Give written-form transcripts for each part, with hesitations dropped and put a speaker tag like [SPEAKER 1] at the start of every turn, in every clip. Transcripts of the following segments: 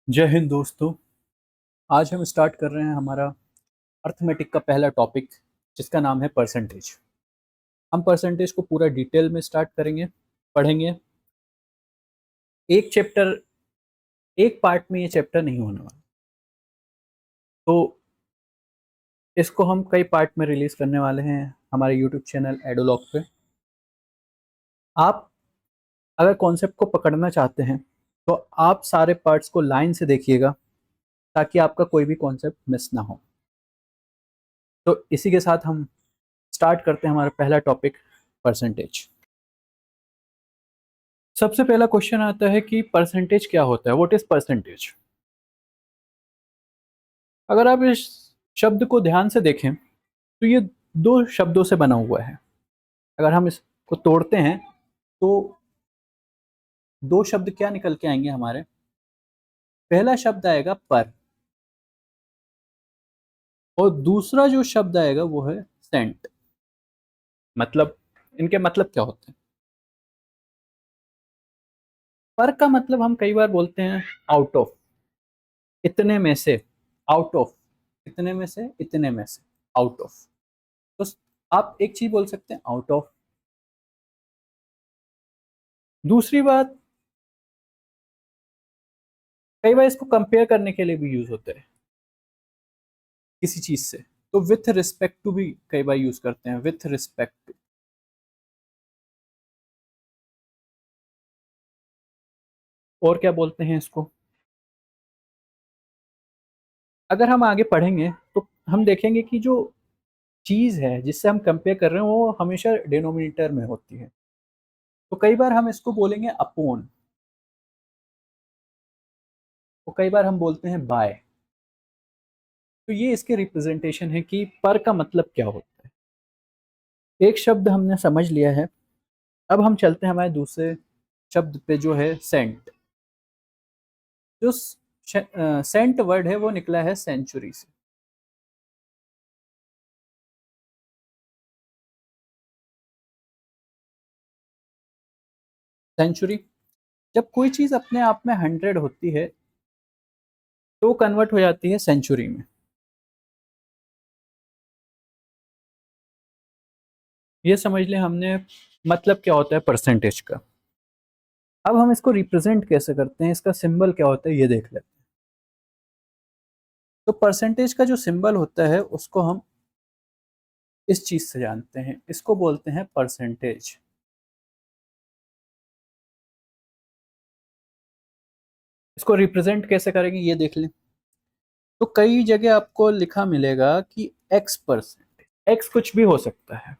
[SPEAKER 1] जय हिंद दोस्तों। आज हम स्टार्ट कर रहे हैं हमारा अर्थमेटिक का पहला टॉपिक, जिसका नाम है परसेंटेज। हम परसेंटेज को पूरा डिटेल में स्टार्ट करेंगे, पढ़ेंगे। एक चैप्टर, एक पार्ट में ये चैप्टर नहीं होने वाला, तो इसको हम कई पार्ट में रिलीज करने वाले हैं हमारे यूट्यूब चैनल एडोलॉग पे। आप अगर कॉन्सेप्ट को पकड़ना चाहते हैं तो आप सारे पार्ट्स को लाइन से देखिएगा, ताकि आपका कोई भी कॉन्सेप्ट मिस ना हो। तो इसी के साथ हम स्टार्ट करते हैं हमारा पहला टॉपिक, परसेंटेज। सबसे पहला क्वेश्चन आता है कि परसेंटेज क्या होता है, व्हाट इज परसेंटेज। अगर आप इस शब्द को ध्यान से देखें तो ये दो शब्दों से बना हुआ है। अगर हम इसको तोड़ते हैं तो दो शब्द क्या निकल के आएंगे हमारे। पहला शब्द आएगा पर, और दूसरा जो शब्द आएगा वो है सेंट। मतलब इनके मतलब क्या होते हैं। पर का मतलब हम कई बार बोलते हैं आउट ऑफ, इतने में से, आउट ऑफ, इतने में से, इतने में से, आउट ऑफ। तो आप एक चीज बोल सकते हैं आउट ऑफ। दूसरी बात, कई बार इसको कंपेयर करने के लिए भी यूज होता है किसी चीज से। तो विथ रिस्पेक्ट टू भी कई बार यूज करते हैं, विथ रिस्पेक्ट टू। और क्या बोलते हैं इसको। अगर हम आगे पढ़ेंगे तो हम देखेंगे कि जो चीज है जिससे हम कंपेयर कर रहे हैं वो हमेशा डिनोमिनेटर में होती है। तो कई बार हम इसको बोलेंगे अपोन, तो कई बार हम बोलते हैं बाय। तो ये इसके रिप्रेजेंटेशन है कि पर का मतलब क्या होता है। एक शब्द हमने समझ लिया है। अब हम चलते हैं हमारे दूसरे शब्द पे, जो है सेंट। जो सेंट वर्ड है वो निकला है सेंचुरी से। सेंचुरी, जब कोई चीज अपने आप में 100 होती है तो कन्वर्ट हो जाती है सेंचुरी में। ये समझ लें हमने मतलब क्या होता है परसेंटेज का। अब हम इसको रिप्रेजेंट कैसे करते हैं, इसका सिंबल क्या होता है ये देख लेते हैं। तो परसेंटेज का जो सिंबल होता है उसको हम इस चीज से जानते हैं, इसको बोलते हैं परसेंटेज। इसको रिप्रेजेंट कैसे करेंगे ये देख लें। तो कई जगह आपको लिखा मिलेगा कि एक्स परसेंट। एक्स कुछ भी हो सकता है,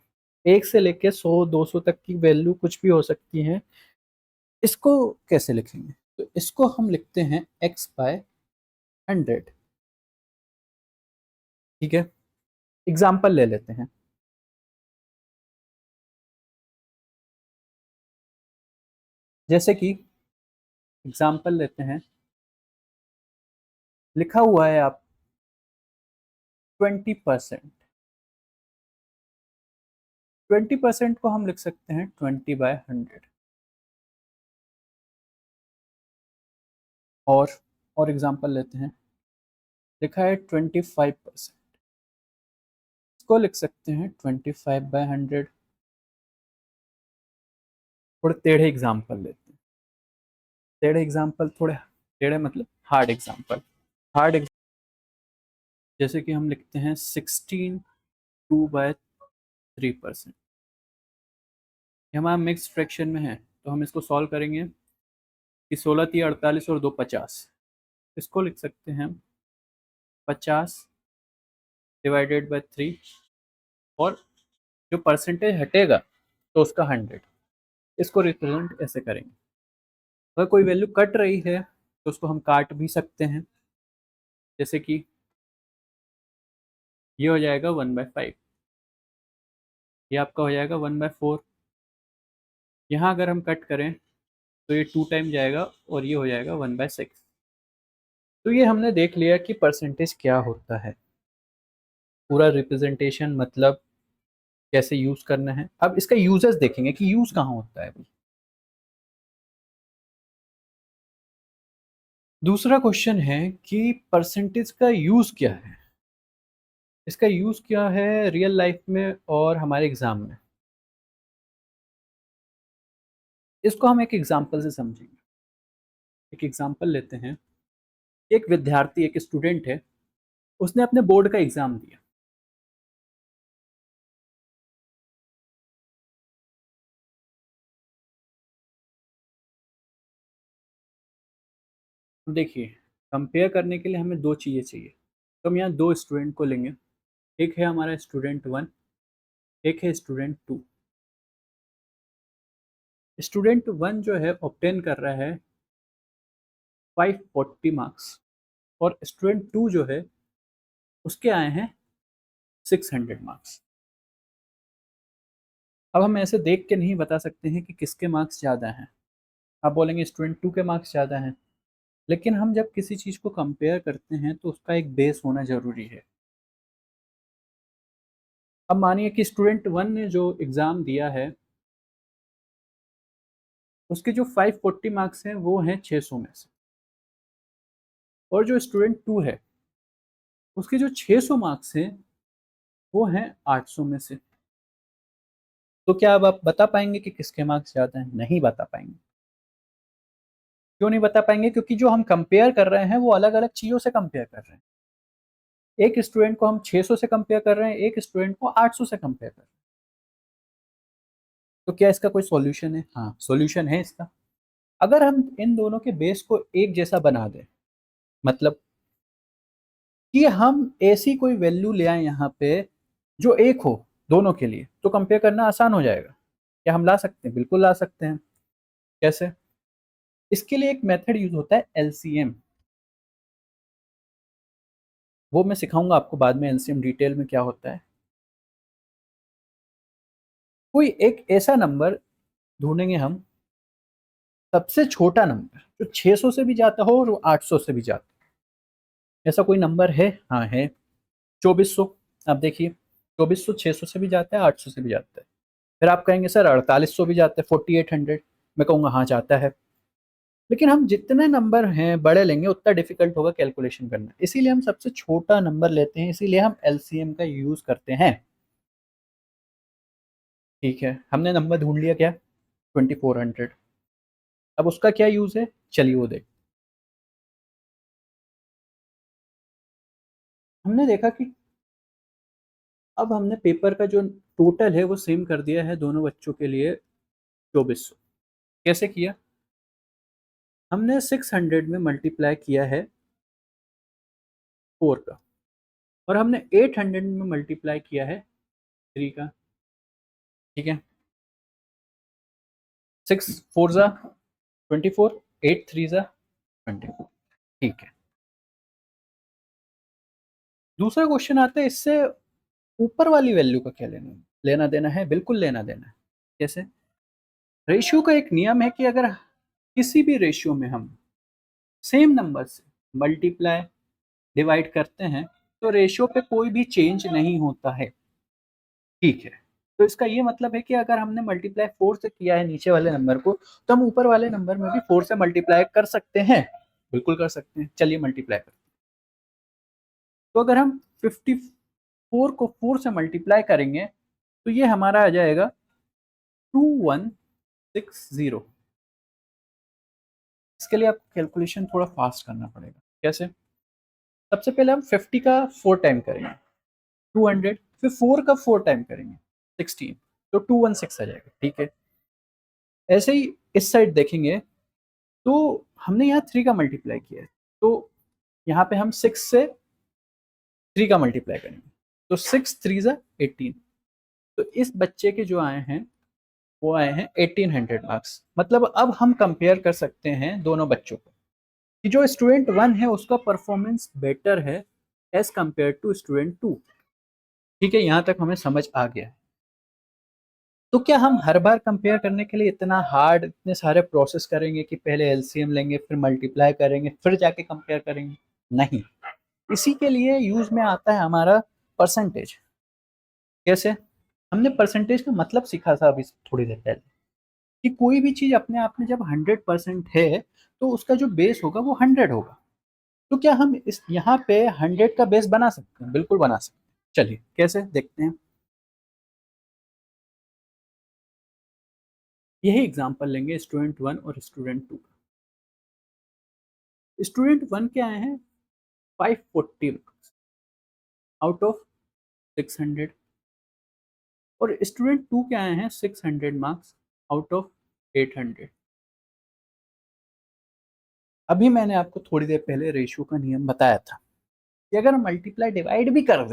[SPEAKER 1] एक से लेके 100 200 तक की वैल्यू कुछ भी हो सकती है। इसको कैसे लिखेंगे, तो इसको हम लिखते हैं एक्स बाय 100। ठीक है, एग्जाम्पल ले लेते हैं। जैसे कि एग्जाम्पल लेते हैं, लिखा हुआ है आप 20%। 20% को हम लिख सकते हैं 20/100। और और एग्जाम्पल लेते हैं, लिखा है 25%। इसको लिख सकते हैं 25/100। थोड़े टेढ़े एग्जाम्पल लेते हैं। टेढ़े एग्जाम्पल, थोड़े टेढ़े मतलब हार्ड एग्जाम्पल। हार्ड, जैसे कि हम लिखते हैं 16 2/3%। ये हमारा मिक्स फ्रैक्शन में है, तो हम इसको सॉल्व करेंगे कि 16 3 48 और 2 50। इसको लिख सकते हैं 50/3, और जो परसेंटेज हटेगा तो उसका 100। इसको रिप्रेजेंट ऐसे करेंगे। अगर कोई वैल्यू कट रही है तो उसको हम काट भी सकते हैं। जैसे कि ये हो जाएगा 1/5, ये आपका हो जाएगा 1/4। यहाँ अगर हम कट करें तो ये 2 टाइम जाएगा और ये हो जाएगा 1/6। तो ये हमने देख लिया कि परसेंटेज क्या होता है, पूरा रिप्रेजेंटेशन, मतलब कैसे यूज करना है। अब इसका यूजेस देखेंगे कि यूज कहाँ होता है। दूसरा क्वेश्चन है कि परसेंटेज का यूज़ क्या है? इसका यूज़ क्या है रियल लाइफ में और हमारे एग्ज़ाम में? इसको हम एक एग्ज़ाम्पल से समझेंगे। एक एग्ज़ाम्पल लेते हैं। एक विद्यार्थी, एक स्टूडेंट है, उसने अपने बोर्ड का एग्ज़ाम दिया। देखिए, कंपेयर करने के लिए हमें 2 चीज़ें चाहिए। तो हम यहाँ 2 स्टूडेंट को लेंगे। एक है हमारा स्टूडेंट 1, एक है स्टूडेंट 2। स्टूडेंट 1 जो है ऑब्टेन कर रहा है 540 मार्क्स और स्टूडेंट 2 जो है उसके आए हैं 600 मार्क्स। अब हम ऐसे देख के नहीं बता सकते हैं कि किसके मार्क्स ज़्यादा हैं। आप बोलेंगे स्टूडेंट 2 के मार्क्स ज़्यादा हैं, लेकिन हम जब किसी चीज़ को कंपेयर करते हैं तो उसका एक बेस होना ज़रूरी है। अब मानिए कि स्टूडेंट 1 ने जो एग्ज़ाम दिया है, उसके जो 540 मार्क्स हैं वो हैं 600 में से, और जो स्टूडेंट 2 है, उसके जो 600 मार्क्स हैं वो हैं 800 में से। तो क्या अब आप बता पाएँगे कि किसके मार्क्स ज़्यादा हैं? नहीं बता पाएँगे। क्यों नहीं बता पाएँगे? क्योंकि जो हम कंपेयर कर रहे हैं वो अलग-अलग चीज़ों से कंपेयर कर रहे हैं। एक स्टूडेंट को हम 600 से कंपेयर कर रहे हैं, एक स्टूडेंट को 800 से कंपेयर कर रहे हैं। तो क्या इसका कोई सॉल्यूशन है? हाँ, सॉल्यूशन है इसका। अगर हम इन दोनों के बेस को एक जैसा बना दें, मतलब कि हम ऐसी कोई वैल्यू ले आएँ यहाँ पे जो एक हो दोनों के लिए, तो कंपेयर करना आसान हो जाएगा। क्या हम ला सकते हैं? बिल्कुल ला सकते हैं। कैसे? इसके लिए एक मेथड यूज़ होता है एलसीएम। वो मैं सिखाऊँगा आपको बाद में एलसीएम डिटेल में क्या होता है। कोई एक ऐसा नंबर ढूँढेंगे हम, सबसे छोटा नंबर जो 600 से भी जाता हो और वो 800 से भी जाता हो। ऐसा कोई नंबर है? हाँ, है। 2400। अब देखिए, 2400 600 से भी जाता है, 800 से भी जाता है। फिर आप कहेंगे सर 4800 भी जाता है, 4800। मैं कहूँगा हाँ, जाता है। लेकिन हम जितने नंबर हैं बड़े लेंगे उतना डिफिकल्ट होगा कैलकुलेशन करना। इसीलिए हम सबसे छोटा नंबर लेते हैं, इसीलिए हम एलसीएम का यूज़ करते हैं। ठीक है, हमने नंबर ढूँढ लिया क्या? 2400। अब उसका क्या यूज़ है? चलिए वो देखते हैं। हमने देखा कि अब हमने पेपर का जो टोटल है वो सेम कर दिया है दोनों बच्चों के लिए 2400। कैसे किया? हमने 600 में मल्टीप्लाई किया है 4 का, और हमने 800 में मल्टीप्लाई किया है 3 का। ठीक है, 6 4 ज़ा 24, 8 3 ज़ा 24। ठीक है। दूसरा क्वेश्चन आता है, इससे ऊपर वाली वैल्यू का क्या लेना देना है? बिल्कुल लेना देना है। कैसे? रेशियो का एक नियम है कि अगर किसी भी रेशियो में हम सेम नंबर से मल्टीप्लाई डिवाइड करते हैं तो रेशियो पे कोई भी चेंज नहीं होता है। ठीक है, तो इसका ये मतलब है कि अगर हमने मल्टीप्लाई 4 से किया है नीचे वाले नंबर को, तो हम ऊपर वाले नंबर में भी 4 से मल्टीप्लाई कर सकते हैं। बिल्कुल कर सकते हैं। चलिए मल्टीप्लाई करते हैं। तो अगर हम 54 को 4 से मल्टीप्लाई करेंगे तो ये हमारा आ जाएगा 2160। इसके लिए आपको कैलकुलेशन थोड़ा फास्ट करना पड़ेगा। कैसे? सबसे पहले हम 50 का 4 टाइम करेंगे, 200। फिर 4 का 4 टाइम करेंगे, 16। तो 216 आ जाएगा। ठीक है, ऐसे ही इस साइड देखेंगे तो हमने यहाँ 3 का मल्टीप्लाई किया है, तो यहाँ पे हम 6 से 3 का मल्टीप्लाई करेंगे, तो 6 3 ज़ा 18। तो इस बच्चे के जो आए हैं वो आए हैं 1800 मार्क्स। मतलब अब हम कंपेयर कर सकते हैं दोनों बच्चों को कि जो स्टूडेंट 1 है उसका परफॉर्मेंस बेटर है एज कंपेयर टू स्टूडेंट 2। ठीक है, यहाँ तक हमें समझ आ गया है। तो क्या हम हर बार कंपेयर करने के लिए इतना हार्ड, इतने सारे प्रोसेस करेंगे कि पहले एलसीएम लेंगे, फिर मल्टीप्लाई करेंगे, फिर जाके कंपेयर करेंगे? नहीं। इसी के लिए यूज में आता है हमारा परसेंटेज। कैसे? हमने परसेंटेज का मतलब सीखा था अभी थोड़ी देर पहले। कि कोई भी चीज़ अपने आप में जब 100% है, तो उसका जो बेस होगा वो 100 होगा। तो क्या हम इस यहाँ पे 100 का बेस बना सकते हैं? बिल्कुल बना सकते हैं। चलिए कैसे देखते हैं। यही एग्जांपल लेंगे स्टूडेंट 1 और स्टूडेंट 2 का। स्टूडेंट 1 के आए हैं 540 मार्क्स आउट ऑफ 600 और स्टूडेंट 2 के आए हैं 600 मार्क्स आउट ऑफ 800। अभी मैंने आपको थोड़ी देर पहले रेशियो का नियम बताया था कि अगर हम मल्टीप्लाई डिवाइड भी कर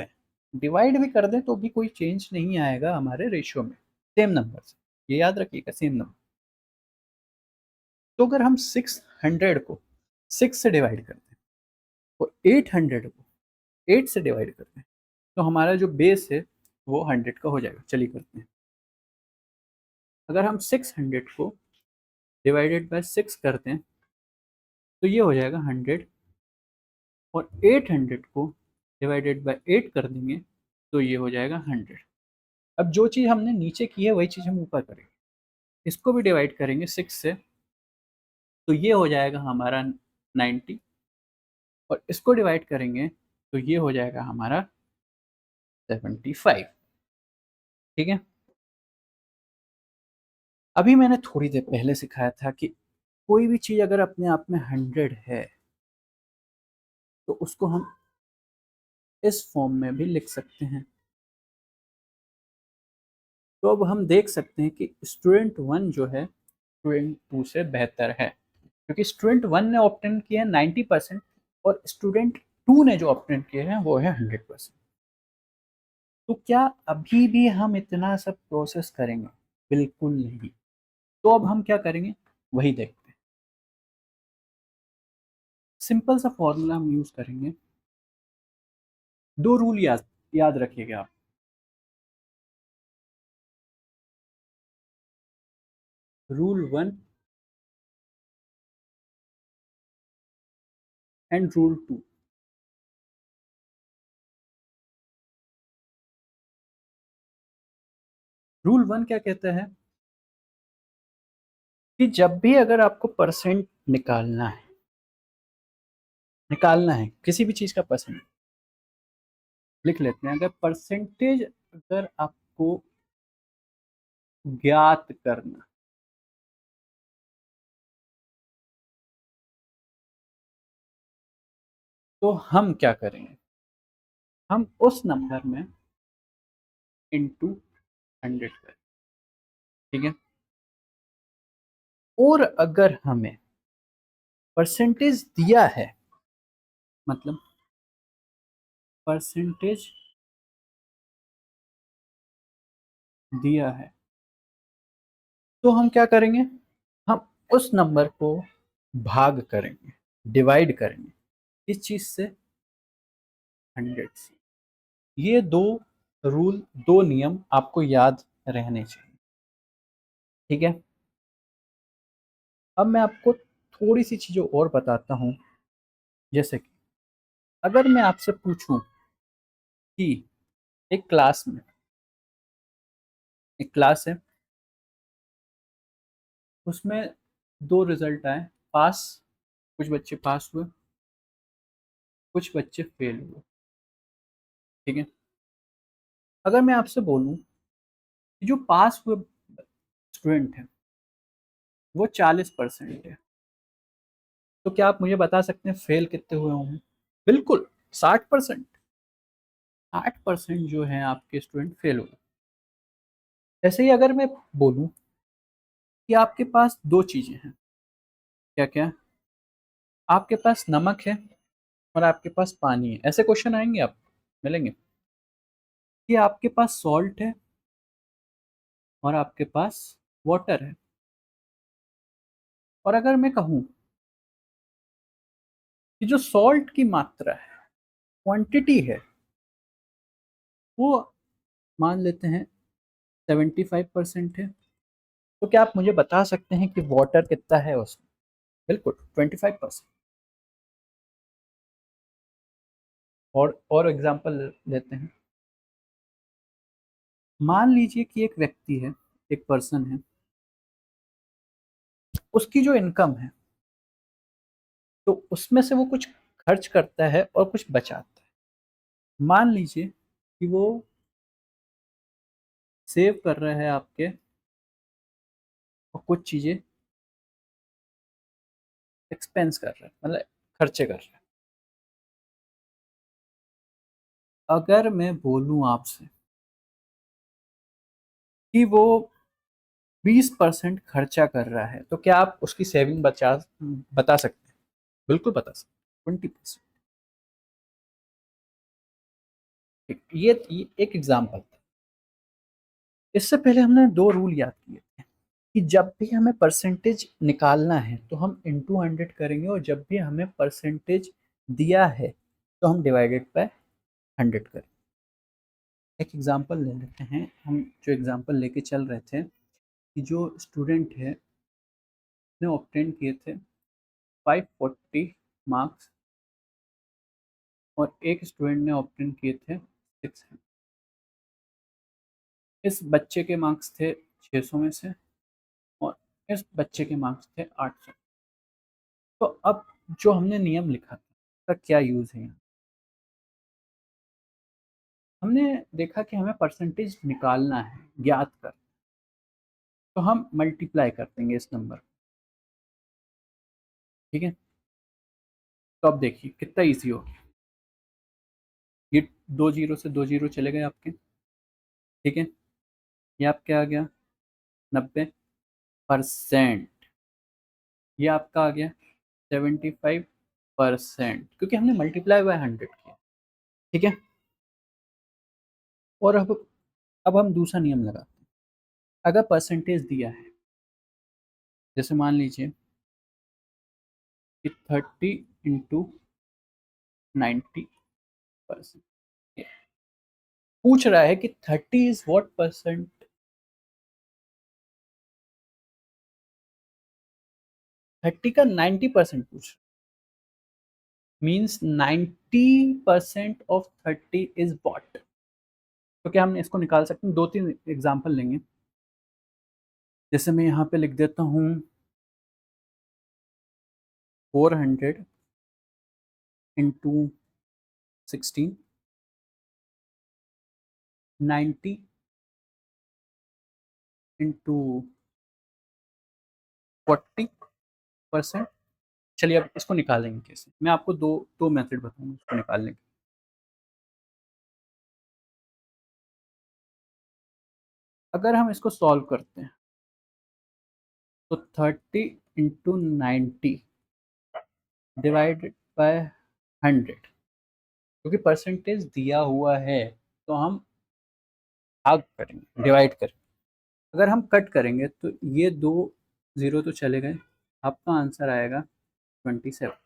[SPEAKER 1] दें तो भी कोई चेंज नहीं आएगा हमारे रेशियो में, सेम नंबर से। ये याद रखिएगा, सेम नंबर। तो अगर हम 600 को 6 से डिवाइड करते हैं और 800 को 8 से डिवाइड करते हैं, तो हमारा जो बेस है वो 100 का हो जाएगा। चलिए करते हैं। अगर हम 600 को डिवाइडेड बाय 6 करते हैं तो ये हो जाएगा 100 और 800 को डिवाइडेड बाय 8 कर देंगे तो ये हो जाएगा 100। अब जो चीज़ हमने नीचे की है वही चीज़ हम ऊपर करेंगे। इसको भी डिवाइड करेंगे 6 से तो ये हो जाएगा हमारा 90 और इसको डिवाइड करेंगे तो ये हो जाएगा हमारा 75। ठीक है। अभी मैंने थोड़ी देर पहले सिखाया था कि कोई भी चीज़ अगर अपने आप में 100 है तो उसको हम इस फॉर्म में भी लिख सकते हैं। तो अब हम देख सकते हैं कि स्टूडेंट 1 जो है स्टूडेंट 2 से बेहतर है, क्योंकि स्टूडेंट 1 ने ऑब्टेन किया है 90% और स्टूडेंट 2 ने जो ऑब्टेन किए हैं वो है 100%। तो क्या अभी भी हम इतना सब प्रोसेस करेंगे? बिल्कुल नहीं। तो अब हम क्या करेंगे वही देखते हैं। सिंपल सा फॉर्मूला हम यूज करेंगे। दो रूल याद याद रखिएगा आप। Rule 1 and rule 2। रूल 1 क्या कहता है कि जब भी अगर आपको परसेंट निकालना है किसी भी चीज का परसेंट, लिख लेते हैं। अगर परसेंटेज अगर आपको ज्ञात करना, तो हम क्या करेंगे, हम उस नंबर में इंटू 100 करें। ठीक है। और अगर हमें परसेंटेज दिया है, मतलब परसेंटेज दिया है, तो हम क्या करेंगे, हम उस नंबर को भाग करेंगे, डिवाइड करेंगे इस चीज से, 100 से। ये दो रूल, दो नियम आपको याद रहने चाहिए। ठीक है। अब मैं आपको थोड़ी सी चीज़ें और बताता हूँ। जैसे कि अगर मैं आपसे पूछूं कि एक क्लास में, एक क्लास है, उसमें दो रिजल्ट आए, पास, कुछ बच्चे पास हुए, कुछ बच्चे फेल हुए। ठीक है। अगर मैं आपसे बोलूं कि जो पास हुए स्टूडेंट हैं वो 40% है, तो क्या आप मुझे बता सकते हैं फेल कितने हुए होंगे? बिल्कुल 60%। 60% जो है आपके स्टूडेंट फेल हुए। ऐसे ही अगर मैं बोलूं कि आपके पास दो चीजें हैं, क्या क्या, आपके पास नमक है और आपके पास पानी है, ऐसे क्वेश्चन आएंगे आप मिलेंगे कि आपके पास सॉल्ट है और आपके पास वाटर है। और अगर मैं कहूं कि जो सॉल्ट की मात्रा है, क्वांटिटी है, वो मान लेते हैं 75% है, तो क्या आप मुझे बता सकते हैं कि वाटर कितना है उसमें? बिल्कुल 25%। और एग्जांपल लेते हैं। मान लीजिए कि एक व्यक्ति है, एक पर्सन है, उसकी जो इनकम है तो उसमें से वो कुछ खर्च करता है और कुछ बचाता है। मान लीजिए कि वो सेव कर रहा है आपके और कुछ चीज़ें एक्सपेंस कर रहा है, मतलब खर्चे कर रहा है। अगर मैं बोलूँ आपसे कि वो 20% खर्चा कर रहा है तो क्या आप उसकी सेविंग बता सकते हैं? बिल्कुल बता सकते हैं, 20%। ये एक एग्जाम्पल था। इससे पहले हमने दो रूल याद किए थे कि जब भी हमें परसेंटेज निकालना है तो हम इंटू 100 करेंगे, और जब भी हमें परसेंटेज दिया है तो हम डिवाइडेड बाय 100 करेंगे। एक एग्जांपल ले लेते हैं। हम जो एग्जांपल लेके चल रहे थे कि जो स्टूडेंट है ने ऑब्टेन किए थे 540 मार्क्स और एक स्टूडेंट ने ऑब्टेन किए थे 600। इस बच्चे के मार्क्स थे 600 में से और इस बच्चे के मार्क्स थे 800। तो अब जो हमने नियम लिखा था उसका क्या यूज़ है यहाँ? हमने देखा कि हमें परसेंटेज निकालना है, ज्ञात कर, तो हम मल्टीप्लाई कर देंगे इस नंबर, ठीक है। तो अब देखिए कितना इजी हो गया। ये दो जीरो से दो जीरो चले गए आपके, ठीक है। ये आपके आ गया 90%। ये आपका आ गया 75%, क्योंकि हमने मल्टीप्लाई बाय 100 किया, ठीक है। और अब हम दूसरा नियम लगाते हैं। अगर परसेंटेज दिया है, जैसे मान लीजिए कि 30 इंटू 90%, पूछ रहा है कि 30 इज व्हाट परसेंट। 30 का 90% पूछ रहा है, मीन्स 90% ऑफ 30 इज व्हाट। तो क्या हम इसको निकाल सकते हैं? दो तीन एग्जांपल लेंगे। जैसे मैं यहाँ पे लिख देता हूँ 400 इंटू 16, 90 इंटू 40%। चलिए अब इसको निकालेंगे कैसे, मैं आपको दो दो मेथड बताऊंगा इसको निकालने के। अगर हम इसको सॉल्व करते हैं तो 30 इंटू 90 डिवाइडेड बाय 100, क्योंकि परसेंटेज दिया हुआ है तो हम भाग करेंगे, डिवाइड करेंगे। अगर हम कट करेंगे तो ये दो जीरो तो चले गए, आपका आंसर आएगा 27।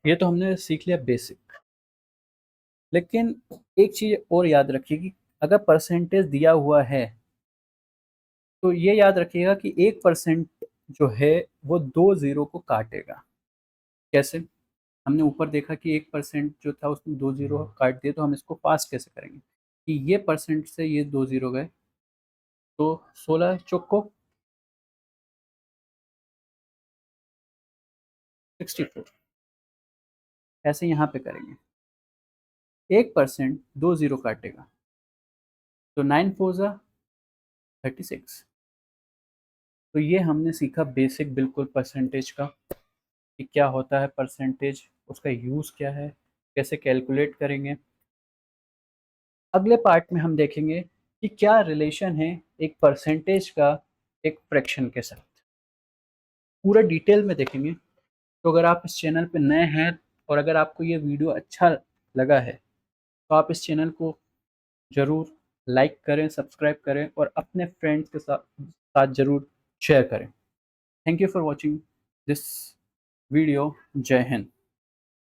[SPEAKER 1] ये तो हमने सीख लिया बेसिक। लेकिन एक चीज़ और याद रखिए कि अगर परसेंटेज दिया हुआ है तो ये याद रखिएगा कि 1% जो है वो दो ज़ीरो को काटेगा। कैसे? हमने ऊपर देखा कि 1% जो था उसने दो ज़ीरो काट दिए, तो हम इसको फास्ट कैसे करेंगे कि ये परसेंट से ये दो ज़ीरो गए तो 16 चौको 64। ऐसे यहाँ पे करेंगे, 1% दो ज़ीरो काटेगा तो 9 4 जा 36। तो ये हमने सीखा बेसिक बिल्कुल परसेंटेज का, कि क्या होता है परसेंटेज, उसका यूज़ क्या है, कैसे कैलकुलेट करेंगे। अगले पार्ट में हम देखेंगे कि क्या रिलेशन है एक परसेंटेज का एक फ्रैक्शन के साथ, पूरा डिटेल में देखेंगे। तो अगर आप इस चैनल पे नए हैं और अगर आपको ये वीडियो अच्छा लगा है तो आप इस चैनल को ज़रूर लाइक करें, सब्सक्राइब करें और अपने फ्रेंड्स के साथ ज़रूर शेयर करें। Thank you for watching this video. जय हिंद।